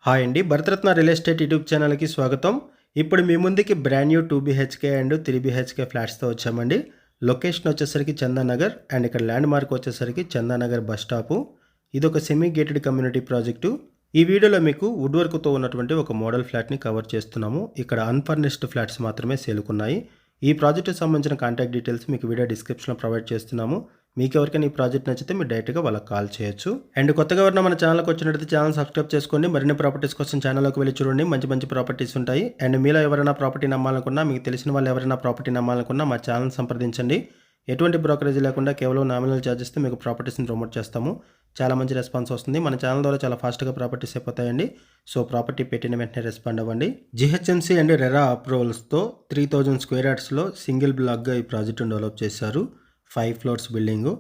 Hi అండి, Bharat Ratna real estate YouTube ఛానల్కి స్వాగతం. ఇప్పుడు మీ ముందుకి brand new 2 BHK and 3 BHK ఫ్లాట్స్తో వచ్చామండి. లొకేషన్ వచ్చేసరికి చందానగర్ అండ్ ఇక్కడ ల్యాండ్ మార్క్ వచ్చేసరికి చందానగర్ బస్ స్టాపు. ఇది ఒక సెమీ గేటెడ్ కమ్యూనిటీ ప్రాజెక్టు. ఈ వీడియోలో మీకు వుడ్ వర్క్తో ఉన్నటువంటి ఒక మోడల్ ఫ్లాట్ని కవర్ చేస్తున్నాము. ఇక్కడ అన్ఫర్నిష్డ్ ఫ్లాట్స్ మాత్రమే సేలుకున్నాయి. ఈ ప్రాజెక్టుకి సంబంధించిన కాంటాక్ట్ డీటెయిల్స్ మీకు వీడియో డిస్క్రిప్షన్లో ప్రొవైడ్ చేస్తున్నాము. మీకు ఎవరికైనా ఈ ప్రాజెక్ట్ నచ్చితే మీరు డైరెక్ట్గా వాళ్ళకి కాల్ చేయొచ్చు. అండ్ కొత్తగా ఎవరైనా మన ఛానల్కి వచ్చినట్లయితే ఛానల్ సబ్స్క్రైబ్ చేసుకోండి. మరిన్ని ప్రాపర్టీస్ కోసం ఛానల్లోకి వెళ్ళి చూడండి. మంచి ప్రాపర్టీస్ ఉంటాయి. అండ్ మీలో ఎవరైనా ప్రాపర్టీ నమ్మాలనుకున్నా, మీకు తెలిసిన వాళ్ళు ఎవరైనా ప్రాపర్టీ నమ్మాలనుకున్నా మా ఛానల్ సంప్రదించండి. ఎటువంటి బ్రోకరేజ్ లేకుండా కేవలం నామినల్ ఛార్జెస్తో మీకు ప్రాపర్టీస్ని ప్రమోట్ చేస్తాము. చాలా మంచి రెస్పాన్స్ వస్తుంది. మన ఛానల్ ద్వారా చాలా ఫాస్ట్గా ప్రాపర్టీస్ అయిపోతాయండి. సో ప్రాపర్టీ పెట్టిన వెంటనే రెస్పాండ్ అవ్వండి. జిహెచ్ఎంసీ అండ్ రెరా అప్రూవల్స్తో 3000 స్క్వేర్ యార్డ్స్లో సింగిల్ బ్లాక్గా ఈ ప్రాజెక్టును డెవలప్ చేశారు. 5 ఫ్లోర్స్ బిల్డింగు.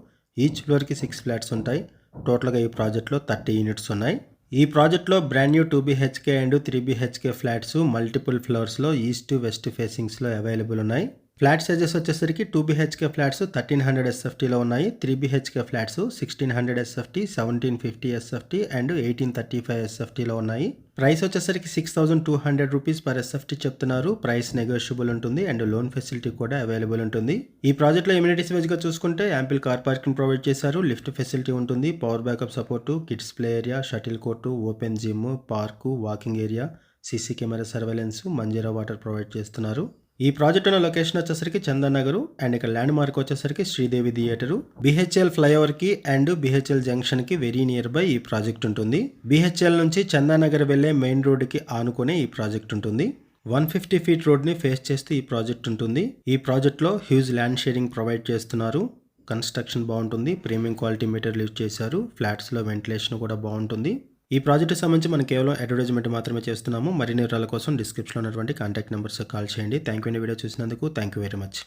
ఈచ్ ఫ్లోర్కి 6 ఫ్లాట్స్ ఉంటాయి. టోటల్గా ఈ ప్రాజెక్ట్లో 30 యూనిట్స్ ఉన్నాయి. ఈ ప్రాజెక్ట్లో brand new 2 BHK and 3 BHK flats multiple ఫ్లోర్స్లో ఈస్ట్ వెస్ట్ ఫేసింగ్స్లో అవైలబుల్ ఉన్నాయి. ఫ్లాట్ సైజెస్ వచ్చేసరికి 2 BHK ఫ్లాట్స్ 1300 SFTలో ఉన్నాయి. 3 BHK ఫ్లాట్స్ 1600 SFT, 1750 SFT అండ్ 1835 SFTలో ఉన్నాయి. ప్రైస్ వచ్చేసరికి 6200 రూపీస్ పర్ SFT చెప్తున్నారు. ప్రైస్ నెగోషియబుల్ ఉంటుంది అండ్ లోన్ ఫెసిలిటీ కూడా అవైలబుల్ ఉంటుంది. ఈ ప్రాజెక్ట్లో ఎమ్యూనిటీస్ వైజ్గా చూసుకుంటే యాంపిల్ కార్ పార్కింగ్ ప్రొవైడ్ చేశారు. లిఫ్ట్ ఫెసిలిటీ ఉంటుంది. Power backup support, kids play area, shuttle court, open gym, park, walking area, CC camera surveillance, Manjira water provide చేస్తున్నారు. ఈ ప్రాజెక్ట్ ఉన్న లొకేషన్ వచ్చేసరికి చందనగర్ అండ్ ఇక్కడ ల్యాండ్ మార్క్ వచ్చేసరికి శ్రీదేవి థియేటరు. BHL ఫ్లైఓవర్కి and BHL జంక్షన్కి వెరీ నియర్ బై ఈ ప్రాజెక్ట్ ఉంటుంది. BHL నుంచి చందానగర్ వెళ్లే మెయిన్ రోడ్డుకి ఆనుకునే ఈ ప్రాజెక్ట్ ఉంటుంది. 150 ఫీట్ రోడ్ని ఫేస్ చేస్తూ ఈ ప్రాజెక్ట్ ఉంటుంది. ఈ ప్రాజెక్ట్లో హ్యూజ్ ల్యాండ్ షేరింగ్ ప్రొవైడ్ చేస్తున్నారు. కన్స్ట్రక్షన్ బాగుంటుంది. ప్రీమియం క్వాలిటీ మెటీరియల్ యూజ్ చేశారు. ఫ్లాట్స్లో వెంటిలేషన్ కూడా బాగుంటుంది. ఈ ప్రాజెక్ట్కి సంబంధించి మనం కేవలం అడ్వర్టైజ్మెంట్ మాత్రమే చేస్తున్నాము. మరిన్ని వివరాల కోసం డిస్క్రిప్షన్లో ఉన్నటువంటి కాంటాక్ట్ నెంబర్స్ కాల్ చేయండి. Thank you. వీడియో చూసినందుకు థ్యాంక్ యూ వెరీ మచ్.